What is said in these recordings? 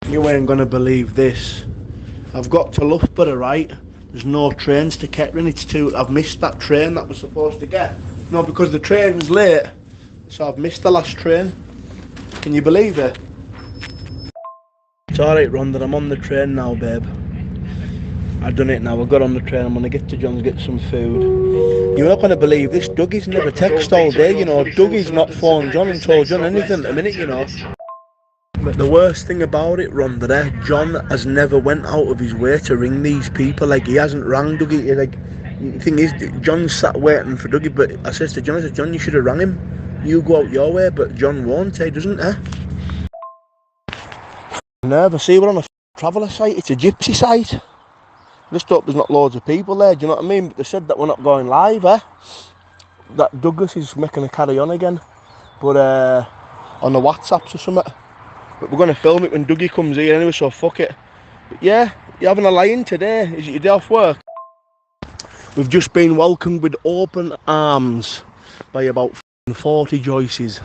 You ain't gonna believe this. I've got to Loughborough, right? There's no trains to Kettering. I've missed that train that was supposed to get. No, because the train was late, so I've missed the last train. Can you believe it? It's alright, Rhonda, I'm on the train now, babe. I've done it now, I've got on the train, I'm gonna get to John's, get some food. You're not gonna believe this, Dougie's never texted all day, you know. Dougie's not phoned John and told John anything at the minute, you know. But the worst thing about it, Rhonda, there, John has never went out of his way to ring these people. Like, he hasn't rang Dougie. Like, the thing is, John sat waiting for Dougie, but I said to John, John, you should have rang him. You go out your way, but John won't, doesn't he? Nerve, I see we're on a traveller site. It's a gypsy site. I just hope there's not loads of people there, do you know what I mean? But they said that we're not going live, that Douglas is making a carry on again, but on the WhatsApps or something. But we're going to film it when Dougie comes here anyway, so fuck it. But yeah, you're having a lie-in today. Is it your day off work? We've just been welcomed with open arms by about 40 Joyces.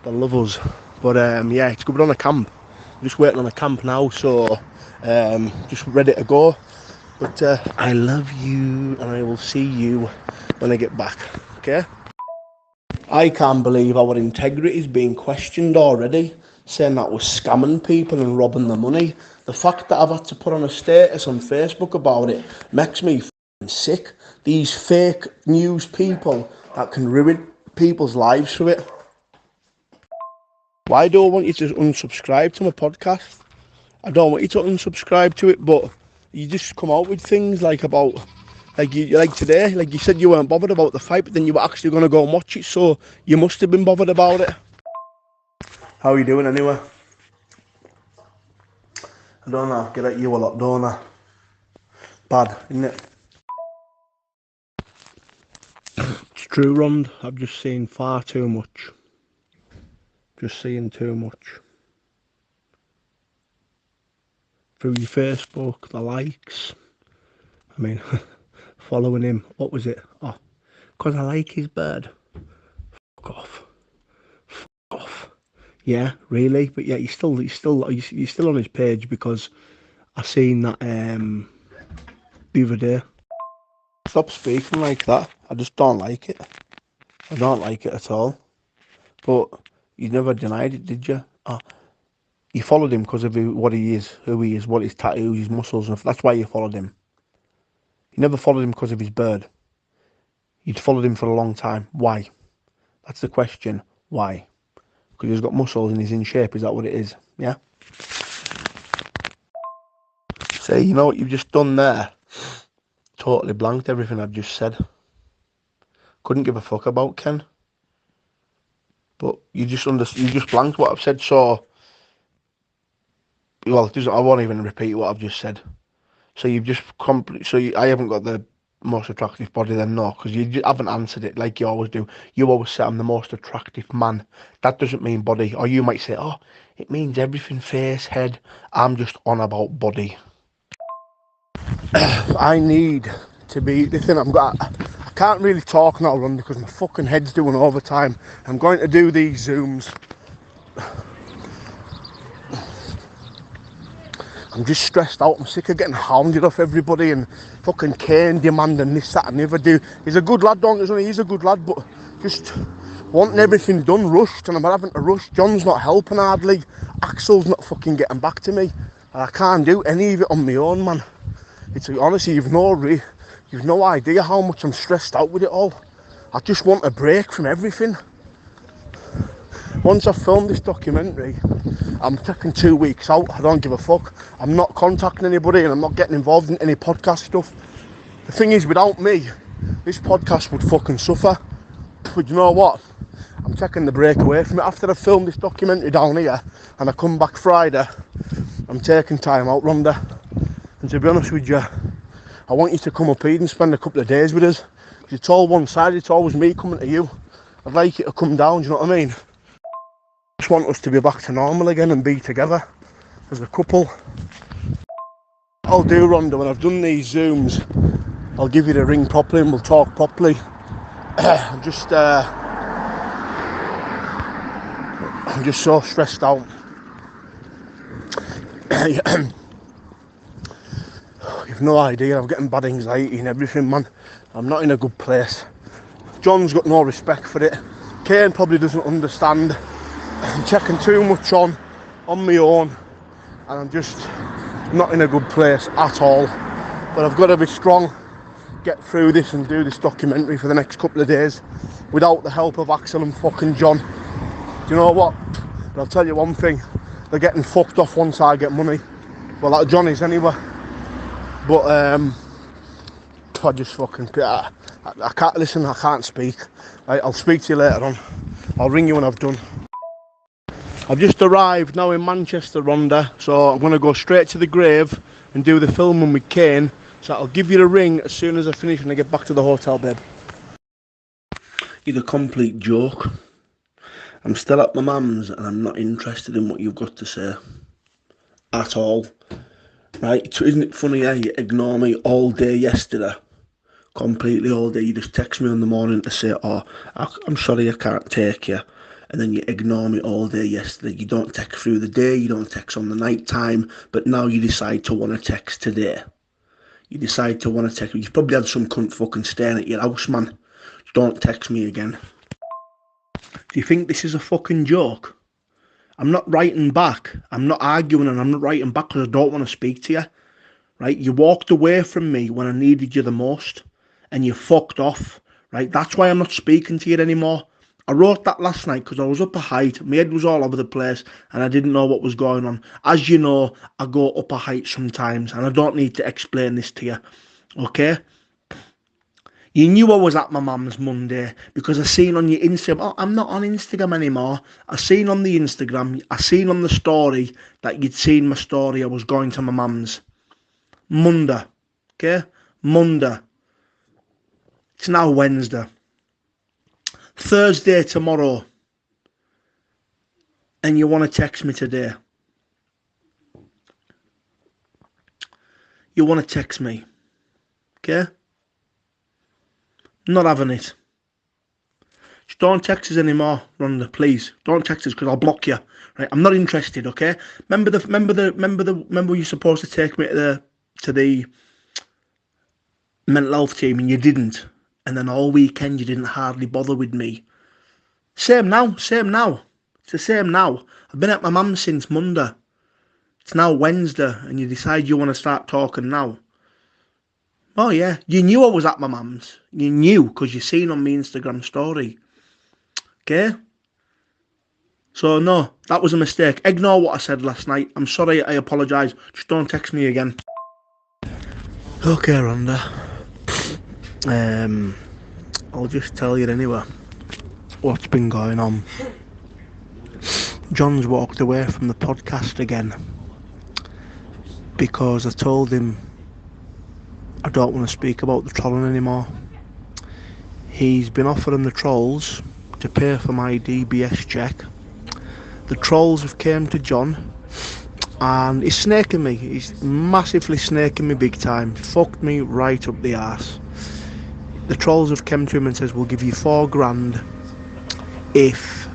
They love us. But yeah, it's good. We're on a camp. We're just waiting on a camp now, so just ready to go. But I love you, and I will see you when I get back, okay? I can't believe our integrity is being questioned already, saying that we're scamming people and robbing the money. The fact that I've had to put on a status on Facebook about it makes me f***ing sick. These fake news people that can ruin people's lives through it. Why do I want you to unsubscribe to my podcast? I don't want you to unsubscribe to it, but you just come out with things like about, like today, like you said you weren't bothered about the fight, but then you were actually going to go and watch it, so you must have been bothered about it. How are you doing anyway? I don't know, I get at you a lot, don't I? Bad, isn't it? It's true, Rond. I've just seen far too much. Just seeing too much. Through your Facebook, the likes. I mean, following him. What was it? Oh, because I like his bird. Fuck off. Fuck off. Yeah, really? But yeah, you're still on his page because I seen that the other day. Stop speaking like that. I just don't like it. I don't like it at all. But you never denied it, did you? Oh, you followed him because of what he is, who he is, what his tattoos, his muscles, and that's why you followed him. You never followed him because of his bird. You'd followed him for a long time. Why? That's the question. Why? Because he's got muscles and he's in shape. Is that what it is? Yeah? See, you know what you've just done there? Totally blanked everything I've just said. Couldn't give a fuck about Ken. But you just blanked what I've said, so... Well, I won't even repeat what I've just said. So you've just... I haven't got the most attractive body then, no, because you haven't answered it like you always do. You always say I'm the most attractive man. That doesn't mean body. Or you might say, oh, it means everything, face, head. I'm just on about body. I need to be... The thing I can't really talk now, Ron, because my fucking head's doing overtime. I'm going to do these Zooms. I'm just stressed out. I'm sick of getting hounded off everybody and fucking Kane demanding this, that and the other. He's a good lad, don't you? He's a good lad, but just wanting everything done rushed, and I'm having to rush. John's not helping hardly. Axel's not fucking getting back to me. And I can't do any of it on my own, man. It's honestly, you've no idea how much I'm stressed out with it all. I just want a break from everything. Once I've filmed this documentary, I'm taking 2 weeks out. I don't give a fuck. I'm not contacting anybody and I'm not getting involved in any podcast stuff. The thing is, without me, this podcast would fucking suffer. But you know what? I'm taking the break away from it. After I film this documentary down here and I come back Friday, I'm taking time out, Rhonda. And to be honest with you, I want you to come up here and spend a couple of days with us. It's all one-sided. It's always me coming to you. I'd like you to come down, do you know what I mean? I just want us to be back to normal again and be together as a couple. I'll do, Rhonda, when I've done these Zooms, I'll give you the ring properly and we'll talk properly. I'm just so stressed out. You've no idea, I'm getting bad anxiety and everything, man. I'm not in a good place. John's got no respect for it. Kane probably doesn't understand. I'm checking too much on my own, and I'm just not in a good place at all. But I've got to be strong, get through this and do this documentary for the next couple of days without the help of Axel and fucking John. Do you know what? But I'll tell you one thing, they're getting fucked off once I get money. Well, that John is anyway. But I just fucking, I can't, listen, I can't speak. Right, I'll speak to you later on. I'll ring you when I've done. I've just arrived now in Manchester, Rhonda, so I'm going to go straight to the grave and do the filming with Kane. So I'll give you a ring as soon as I finish and I get back to the hotel, babe. You're the complete joke. I'm still at my mum's and I'm not interested in what you've got to say. At all. Right, isn't it funny how you ignore me all day yesterday? Completely all day. You just text me in the morning to say, oh, I'm sorry I can't take you. And then you ignore me all day yesterday. You don't text through the day, you don't text on the night time, but now you decide to want to text today. You decide to want to text. You've probably had some cunt fucking staying at your house, man. Don't text me again. Do you think this is a fucking joke? I'm not writing back. I'm not arguing and I'm not writing back because I don't want to speak to you. Right? You walked away from me when I needed you the most and you fucked off. Right? That's why I'm not speaking to you anymore. I wrote that last night because I was up a height. My head was all over the place and I didn't know what was going on. As you know, I go up a height sometimes and I don't need to explain this to you. Okay? You knew I was at my mum's Monday because I seen on your Instagram, oh, I'm not on Instagram anymore. I seen on the Instagram, I seen on the story that you'd seen my story. I was going to my mum's. Monday. Okay? Monday. It's now Wednesday. Thursday tomorrow. And you want to text me today. You want to text me. Okay? Not having it. Just don't text us anymore, Rhonda, please. Don't text us because I'll block you. Right? I'm not interested, okay? Remember you're supposed to take me to the mental health team and you didn't. And then all weekend you didn't hardly bother with me. Same now. It's the same now. I've been at my mum's since Monday. It's now Wednesday and you decide you want to start talking now. Oh yeah, you knew I was at my mum's. You knew because you seen on my Instagram story. Okay? So no, that was a mistake. Ignore what I said last night. I'm sorry, I apologise. Just don't text me again. Okay, Rhonda. I'll just tell you anyway what's been going on. John's walked away from the podcast again because I told him I don't want to speak about the trolling anymore. He's been offering the trolls to pay for my DBS check. The trolls have came to John and he's snaking me. He's massively snaking me big time. Fucked me right up the arse. The trolls have come to him and says, we'll give you $4,000 if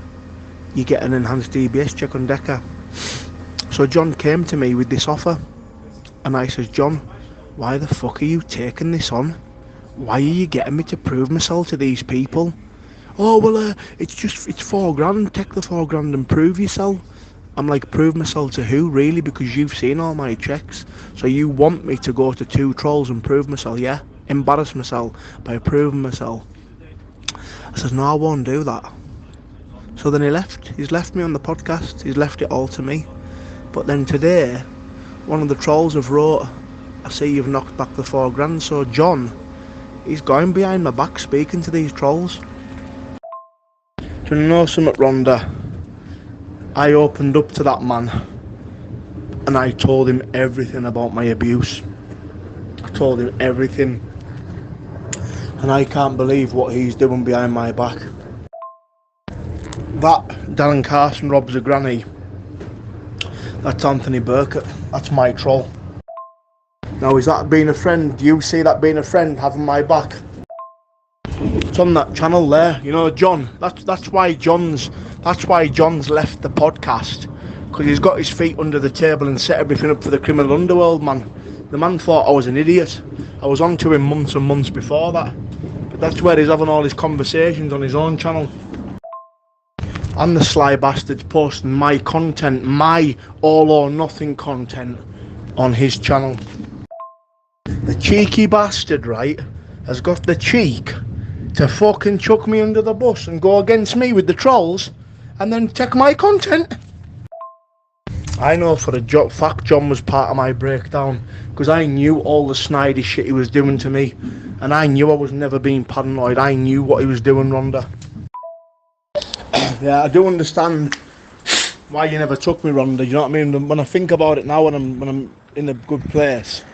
you get an enhanced DBS check on Decca. So John came to me with this offer and I says, John, why the fuck are you taking this on? Why are you getting me to prove myself to these people? Oh, well, it's $4,000. Take the $4,000 and prove yourself. I'm like, prove myself to who, really? Because you've seen all my checks. So you want me to go to 2 trolls and prove myself, yeah? Embarrass myself by proving myself. I said, no, I won't do that. So then he left. He's left me on the podcast. He's left it all to me. But then today, one of the trolls have wrote, I see you've knocked back the $4,000. So John, he's going behind my back speaking to these trolls. Do you know something, Rhonda? I opened up to that man and I told him everything about my abuse. I told him everything. And I can't believe what he's doing behind my back. That Darren Carson robs a granny. That's Anthony Burkett. That's my troll. Now, is that being a friend? Do you see that being a friend, having my back? It's on that channel there. You know, John. That's why John's left the podcast, because he's got his feet under the table and set everything up for the criminal underworld, man. The man thought I was an idiot. I was on to him months and months before that. But that's where he's having all his conversations on his own channel. And the sly bastard's posting my content, my all or nothing content on his channel. The cheeky bastard, right, has got the cheek to fucking chuck me under the bus and go against me with the trolls and then take my content. I know for a fact John was part of my breakdown because I knew all the snidey shit he was doing to me, and I knew I was never being paranoid. I knew what he was doing, Rhonda. Yeah, I do understand why you never took me, Rhonda. You know what I mean? When I think about it now, when I'm in a good place,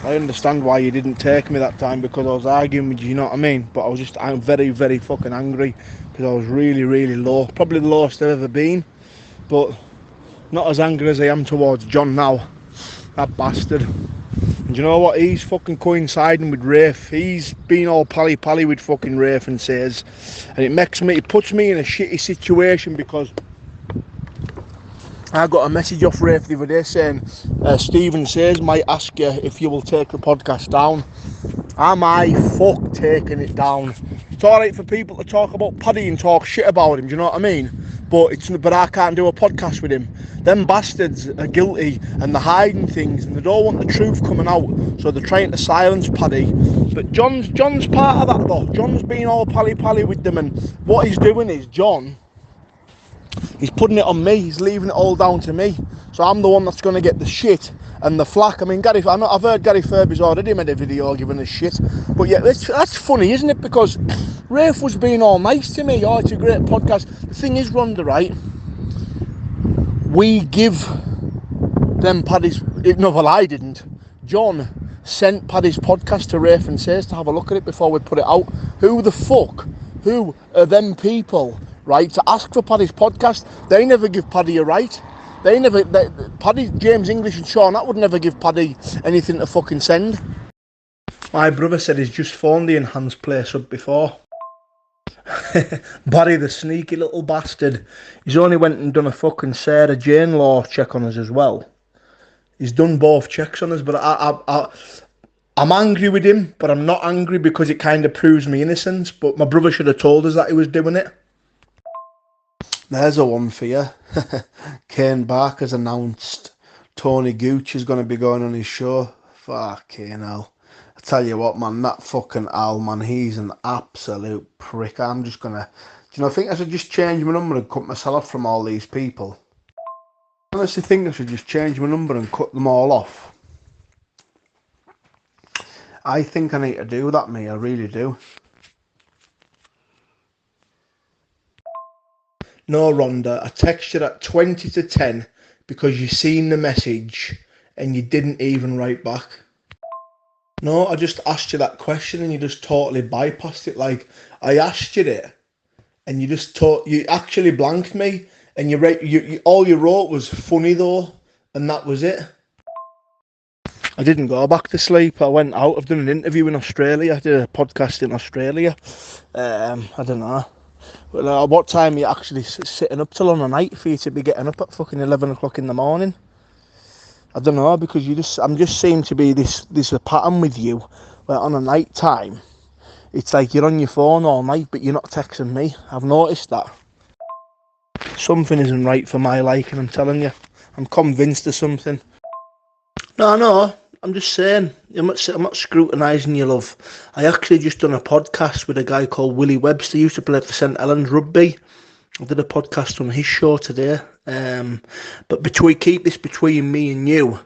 I understand why you didn't take me that time, because I was arguing with you. You know what I mean? But I'm very, very fucking angry because I was really, really low. Probably the lowest I've ever been, but not as angry as I am towards John now. That bastard. And you know what? He's fucking coinciding with Rafe. He's been all pally with fucking Rafe and Says, and it puts me in a shitty situation because I got a message off Rafe the other day saying Stephen Says might ask you if you will take the podcast down. Am I fuck taking it down? It's alright for people to talk about Paddy and talk shit about him, do you know what I mean? But I can't do a podcast with him. Them bastards are guilty and they're hiding things and they don't want the truth coming out, so they're trying to silence Paddy. But John's part of that though. John's been all pally with them, and what he's doing is he's putting it on me. He's leaving it all down to me. So I'm the one that's going to get the shit and the flack. I mean, I've heard Gary Furby's already made a video giving us shit. But yeah, that's funny, isn't it? Because Rafe was being all nice to me. Oh, it's a great podcast. The thing is, Rhonda, right? We give them Paddy's... No, well, I didn't. John sent Paddy's podcast to Rafe and Says to have a look at it before we put it out. Who are them people, right, to ask for Paddy's podcast? They never give Paddy a right. Paddy, James English and Sean, that would never give Paddy anything to fucking send. My brother said he's just phoned the enhanced place up before. Barry, the sneaky little bastard. He's only went and done a fucking Sarah Jane law check on us as well. He's done both checks on us, but I'm angry with him, but I'm not angry because it kind of proves me innocence. But my brother should have told us that he was doing it. There's a one for you. Kane Barker's announced Tony Gooch is going to be going on his show. Fucking hell. I tell you what, man, that fucking Al, man, he's an absolute prick. I'm just going to... Do you know, I think I should just change my number and cut myself off from all these people. I honestly think I should just change my number and cut them all off. I think I need to do that, me. I really do. No, Rhonda, I texted you at 20 to 10 because you seen the message and you didn't even write back. No, I just asked you that question and you just totally bypassed it. Like, I asked you it and you actually blanked me, and all you wrote was funny though, and that was it. I didn't go back to sleep. I went out. I've done an interview in Australia. I did a podcast in Australia. I don't know. Well, what time are you actually sitting up till on a night for you to be getting up at fucking 11 o'clock in the morning? I don't know, because I'm just seem to be this a pattern with you, where on a night time, it's like you're on your phone all night, but you're not texting me. I've noticed that. Something isn't right for my liking, I'm telling you. I'm convinced of something. No, I'm just saying. I'm not scrutinising you, love. I actually just done a podcast with a guy called Willie Webster. He used to play for St Helens Rugby. I did a podcast on his show today. But keep this between me and you.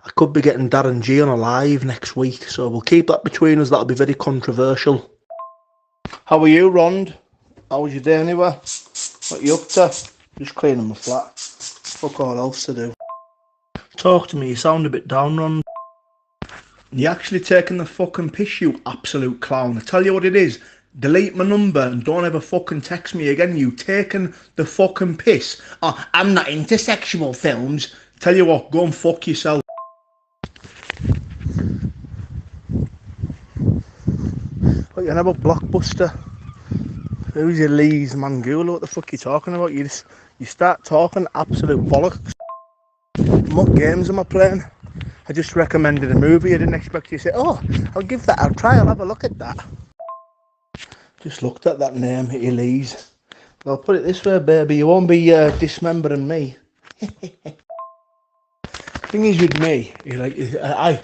I could be getting Darren G on a live next week, so we'll keep that between us. That'll be very controversial. How are you, Rond? How was your day anyway? What are you up to? Just cleaning my flat. Fuck all else to do. Talk to me, you sound a bit down, Ron. You actually taking the fucking piss, you absolute clown. I tell you what it is. Delete my number and don't ever fucking text me again. You taking the fucking piss. Oh, I'm not into sexual films. Tell you what, go and fuck yourself. What, you know about Blockbuster? Who's your Lee's Mangula? What the fuck are you talking about? You start talking absolute bollocks. What games am I playing? I just recommended a movie. I didn't expect you to say, oh, I'll give that a try, I'll have a look at that. Just looked at that name, Elise. I'll put it this way, baby, you won't be dismembering me. Thing is with me, I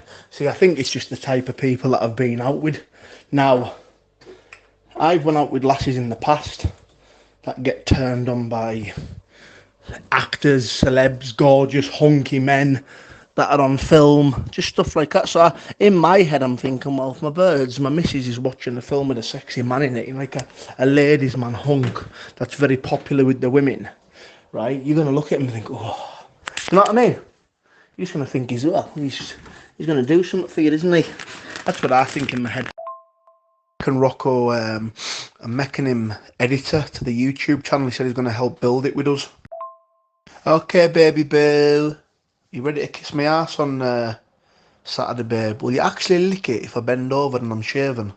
think it's just the type of people that I've been out with. Now, I've went out with lasses in the past that get turned on by actors, celebs, gorgeous, hunky men that are on film, just stuff like that. So in my head, I'm thinking, well, if my missus is watching a film with a sexy man in it, like a ladies' man hunk that's very popular with the women, right? You're going to look at him and think, oh, you know what I mean? You're just going to think he's going to do something for you, isn't he? That's what I think in my head. And Rocco, I'm making him editor to the YouTube channel. He said he's going to help build it with us. Okay, baby boo. You ready to kiss my ass on Saturday, babe? Will you actually lick it if I bend over and I'm shaving?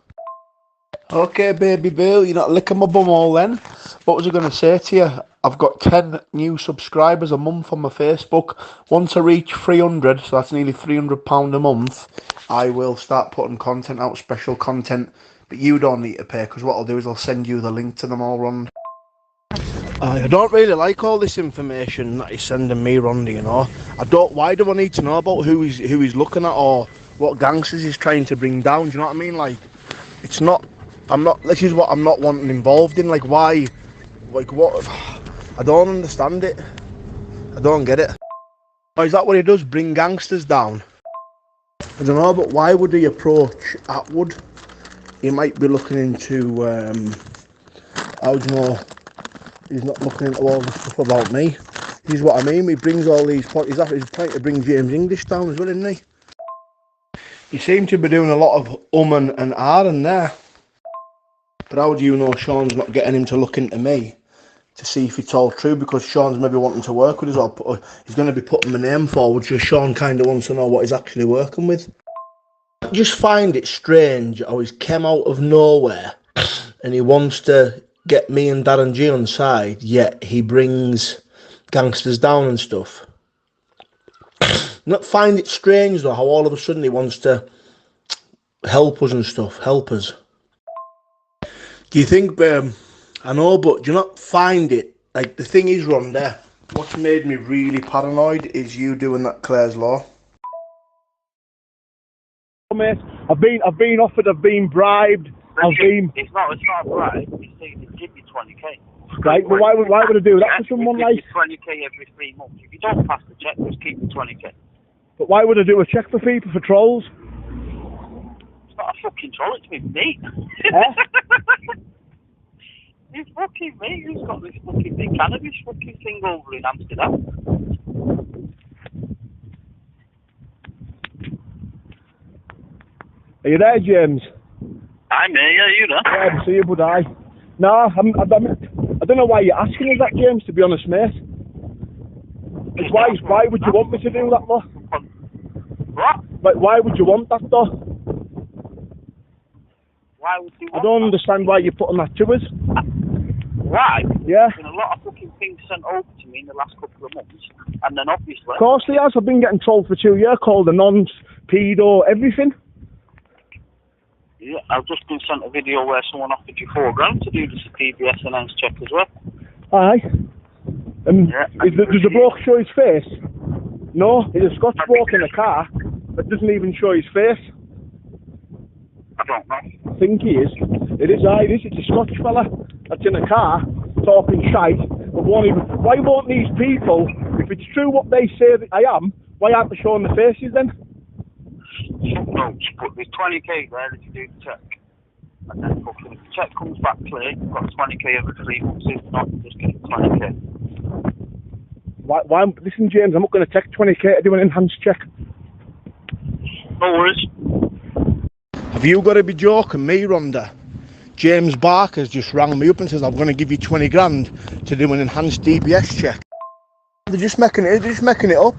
Okay, baby boo. You're not licking my bum all then. What was I going to say to you? I've got 10 new subscribers a month on my Facebook. Once I reach 300, so that's nearly £300 a month, I will start putting content out, special content. But you don't need to pay, because what I'll do is I'll send you the link to them all, Ron. I don't really like all this information that he's sending me, Rondy, you know. Why do I need to know about who he's looking at or what gangsters he's trying to bring down, do you know what I mean? Like, this is what I'm not wanting involved in, like, why, like, what, I don't understand it. I don't get it. Oh, is that what he does, bring gangsters down? I don't know, but why would he approach Atwood? He might be looking into, how do you know, he's not looking into all the stuff about me. He's what I mean, he brings all these points, he's trying to bring James English down as well, isn't he? You seem to be doing a lot of and ahhing there. But how do you know Sean's not getting him to look into me to see if it's all true? Because Sean's maybe wanting to work with us, or he's going to be putting my name forward, so Sean kind of wants to know what he's actually working with. I just find it strange how he's come out of nowhere and he wants to get me and Darren G on side, yet he brings gangsters down and stuff. Not find it strange though how all of a sudden he wants to help us and stuff, help us. Do you think, I know, but do you not find it, like, the thing is, Rhonda, what's made me really paranoid is you doing that Claire's Law. Mate, I've been offered, I've been bribed, It's not a bribe, it's saying to give you 20k. Right, but why would I do that for someone like... Give you 20k every 3 months. If you don't pass the check, just keep the 20k. But why would I do a check for people, for trolls? It's not a fucking troll, it's me, mate. It's fucking me who's got this fucking big cannabis fucking thing over in Amsterdam. Are you there, James? I'm here, yeah, you know. Yeah, I see you, bud, I. No, I don't know why you're asking us that, James, to be honest, mate. It's why would you want me to do that, though? What? Like, why would you want that, though? Why would you want I don't that? understand why you're putting that to us. Why? Yeah. There's been a lot of fucking things sent over to me in the last couple of months, and then obviously... Of course he has. I've been getting trolled for 2 years, called a nonce, pedo, everything. Yeah, I've just been sent a video where someone offered you £4,000 to do this DBS enhanced check as well. Aye. Yeah, Does the bloke show his face? No, he's a Scotch bloke in a car that doesn't even show his face. I don't know. I think he is. It is, aye, it is. It's a Scotch fella that's in a car talking shite, but won't even... Why won't these people, if it's true what they say that I am, why aren't they showing the faces then? No, but there's 20k there if you do the check. And then fucking if the check comes back clear, you've got 20k every 3 months. If not, you just get 20k. Why? Listen, James, I'm not going to take 20k to do an enhanced check. No worries. Have you got to be joking me, Rhonda? James Barker's just rang me up and says I'm going to give you 20 grand to do an enhanced DBS check. They're just making it up.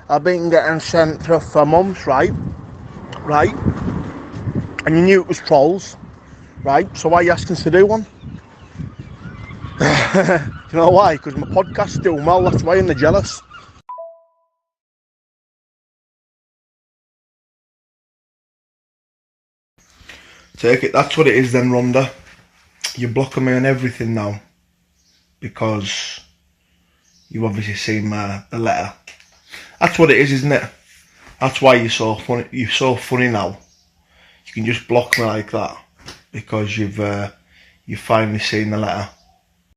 I've been getting sent for months, right? And you knew it was trolls, right? So why are you asking us to do one? You know why? Because my podcast's doing well, that's why they're jealous. Take it, that's what it is then, Rhonda. You're blocking me on everything now. Because you've obviously seen the letter. That's what it is, isn't it? That's why you're so funny. You're so funny now. You can just block me like that because you've finally seen the letter.